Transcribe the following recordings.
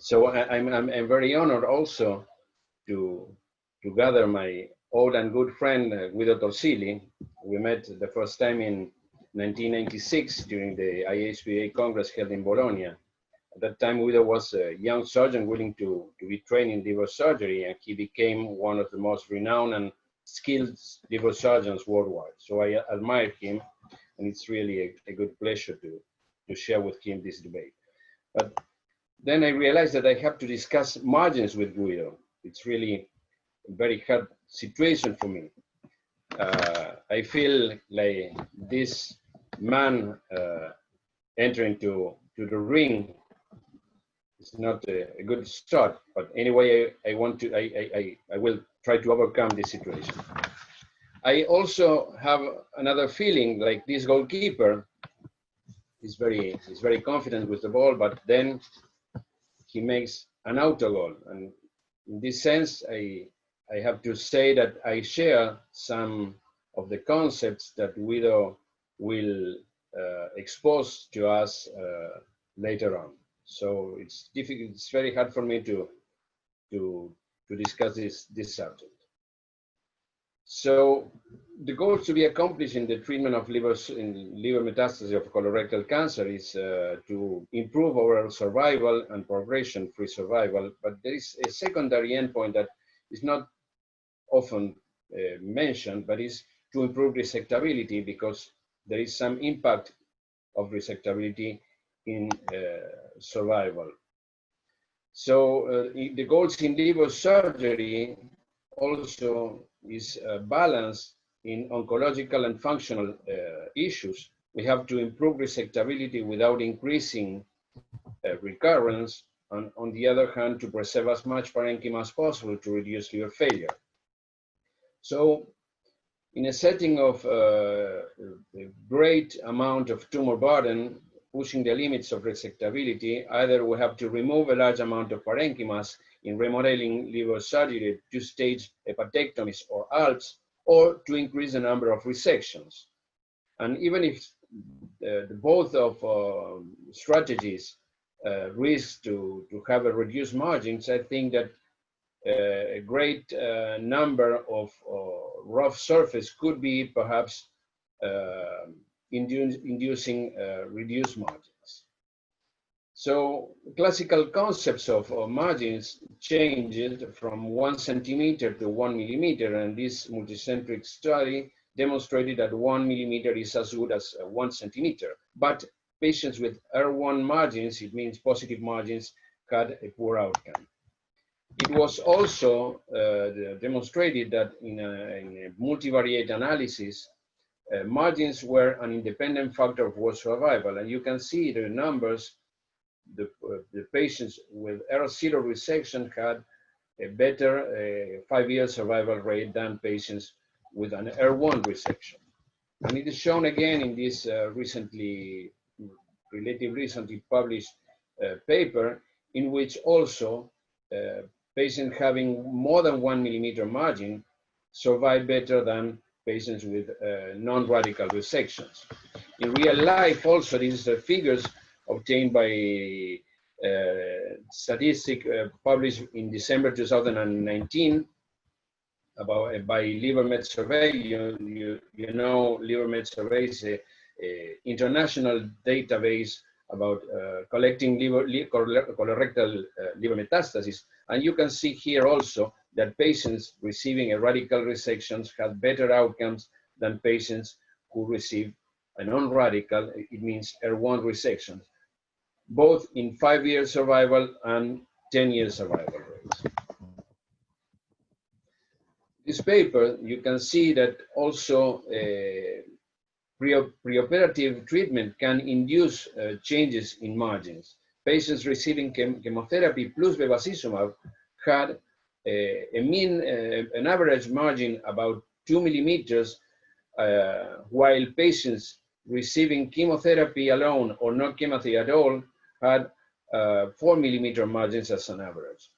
So I'm very honored also to gather my old and good friend Guido Torsili. We met the first time in 1996 during the IHPA Congress held in Bologna. At that time, Guido was a young surgeon willing to be trained in liver surgery, and he became one of the most renowned and skilled liver surgeons worldwide. So I admire him, and it's really a good pleasure to share with him this debate. But then I realized that I have to discuss margins with Guido. It's really a very hard situation for me. I feel like this man entering to the ring is not a good start. But anyway, I will try to overcome this situation. I also have another feeling like this goalkeeper is very confident with the ball, but then he makes an autogol. And in this sense, I have to say that I share some of the concepts that Guido will expose to us later on. So it's difficult, it's very hard for me to discuss this subject. So the goals to be accomplished in the treatment of liver metastasis of colorectal cancer is to improve overall survival and progression-free survival. But there is a secondary endpoint that is not often mentioned, but is to improve resectability, because there is some impact of resectability in survival. So the goals in liver surgery also is balanced in oncological and functional issues. We have to improve resectability without increasing recurrence, and on the other hand, to preserve as much parenchyma as possible to reduce liver failure. So in a setting of a great amount of tumor burden, pushing the limits of resectability, either we have to remove a large amount of parenchymas in remodeling liver surgery, two-stage hepatectomies or ALPS, or to increase the number of resections. And even if both of strategies risk to have a reduced margins, I think that a great number of rough surface could be perhaps inducing reduced margins. So classical concepts of margins changed from 1 centimeter to 1 millimeter, and this multicentric study demonstrated that 1 millimeter is as good as 1 centimeter. But patients with R1 margins, it means positive margins, had a poor outcome. It was also demonstrated that in a multivariate analysis, margins were an independent factor for survival. And you can see the numbers, the patients with R0 resection had a better 5-year survival rate than patients with an R1 resection. And it is shown again in this relatively recently published paper, in which also patients having more than 1 millimeter margin survive better than patients with non-radical resections. In real life also, these are figures obtained by statistic published in December 2019 by LiverMed Survey. You know, LiverMed Survey is an international database about collecting colorectal liver metastases. And you can see here also that patients receiving a radical resections had better outcomes than patients who receive a non-radical, it means R1 resections, both in 5-year survival and 10-year survival rates. This paper, you can see that also preoperative treatment can induce changes in margins. Patients receiving chemotherapy plus bevacizumab had an average margin about 2 millimeters, while patients receiving chemotherapy alone or no chemotherapy at all had 4 millimeter margins as an average.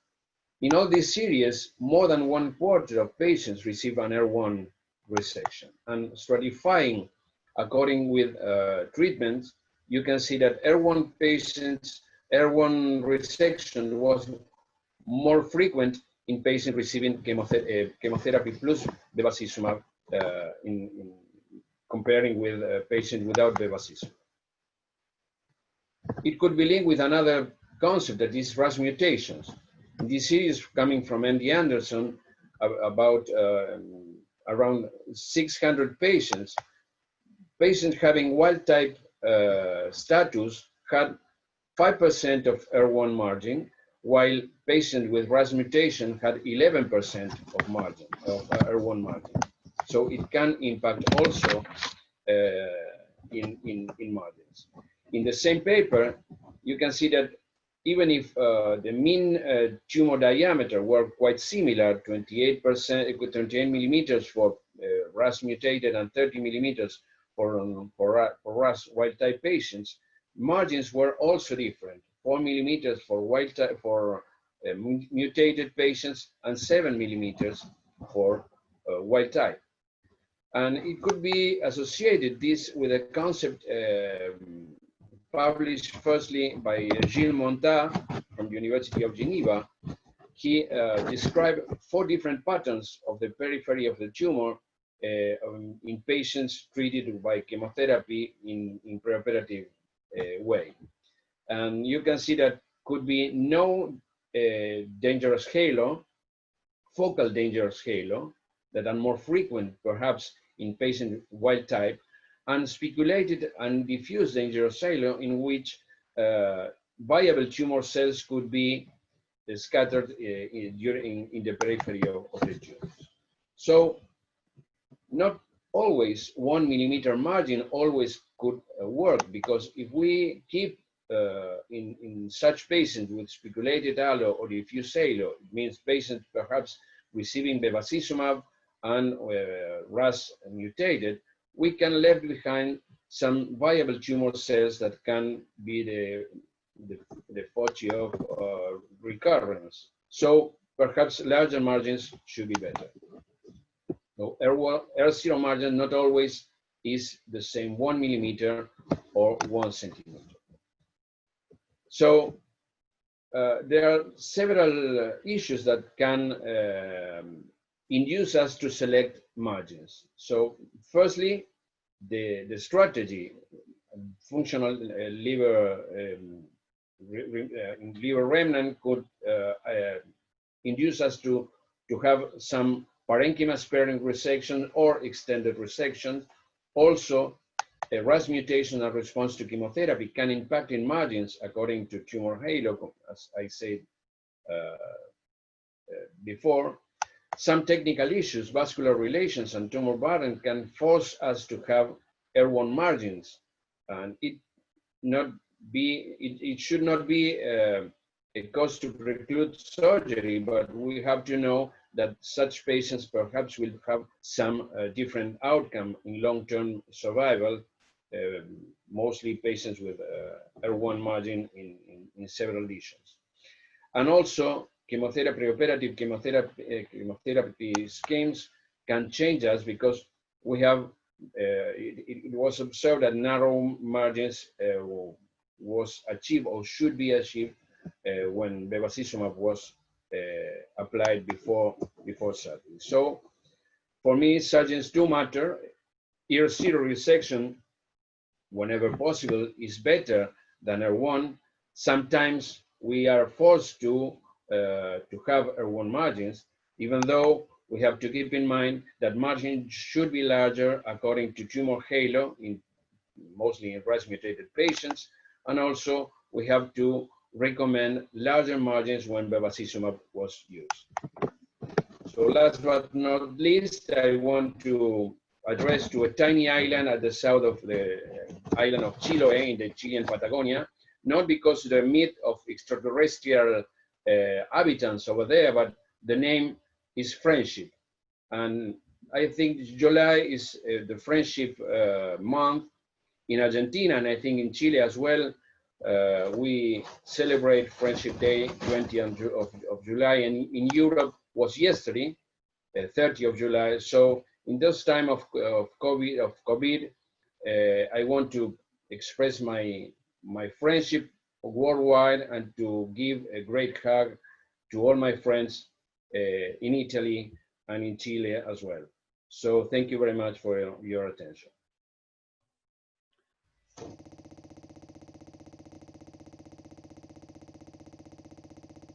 In all these series, more than 1/4 of patients receive an R1 resection. And stratifying according with treatments, you can see that R1 patients R1 resection was more frequent in patients receiving chemotherapy plus bevacizumab in comparing with patients without bevacizumab. It could be linked with another concept, that is RAS mutations. In this series coming from MD Anderson, about around 600 patients having wild type status had 5% of R1 margin, while patients with RAS mutation had 11% of margin, of R1 margin. So it can impact also in margins. In the same paper, you can see that even if the mean tumor diameter were quite similar, 28 millimeters for RAS mutated and 30 millimeters for RAS wild type patients, margins were also different. 4 millimeters for wild type for mutated patients and 7 millimeters for wild type. And it could be associated this with a concept published firstly by Gilles Montat from the University of Geneva. He described 4 different patterns of the periphery of the tumor in patients treated by chemotherapy in preoperative way. And you can see that could be no dangerous halo, focal dangerous halo, that are more frequent perhaps in patient wild type, and speculated and diffuse dangerous halo in which viable tumor cells could be scattered in the periphery of the tumor. So not always 1 millimeter margin always could work, because if we keep in such patients with speculated halo or diffuse halo, it means patients perhaps receiving bevacizumab and RAS mutated, we can leave behind some viable tumor cells that can be the foci of recurrence. So perhaps larger margins should be better. So R0 margin not always is the same 1 millimeter or 1 centimeter. So there are several issues that can induce us to select margins. So firstly, the strategy, functional liver remnant could induce us to have some parenchyma sparing resection or extended resection. Also, a RAS mutation and response to chemotherapy can impact in margins according to tumor halo, as I said before. Some technical issues, vascular relations, and tumor burden can force us to have R1 margins, and it should not be a cause to preclude surgery, but we have to know that such patients perhaps will have some different outcome in long-term survival, mostly patients with R1 margin in several lesions. And also, preoperative chemotherapy schemes can change us, because we have, it was observed that narrow margins was achieved or should be achieved when bevacizumab was applied before surgery. So for me, surgeons do matter. R0 resection, whenever possible, is better than R1. Sometimes we are forced to have R1 margins, even though we have to keep in mind that margins should be larger according to tumor halo, mostly in RAS mutated patients, and also we have to recommend larger margins when bevacizumab was used. So last but not least, I want to address to a tiny island at the south of the island of Chiloe in the Chilean Patagonia, not because the myth of extraterrestrial habitants over there, but the name is friendship. And I think July is the friendship month in Argentina, and I think in Chile as well. We celebrate Friendship Day, 20th of July, and in Europe was yesterday, 30th of July. So in this time of COVID, I want to express my friendship worldwide and to give a great hug to all my friends in Italy and in Chile as well. So thank you very much for your attention.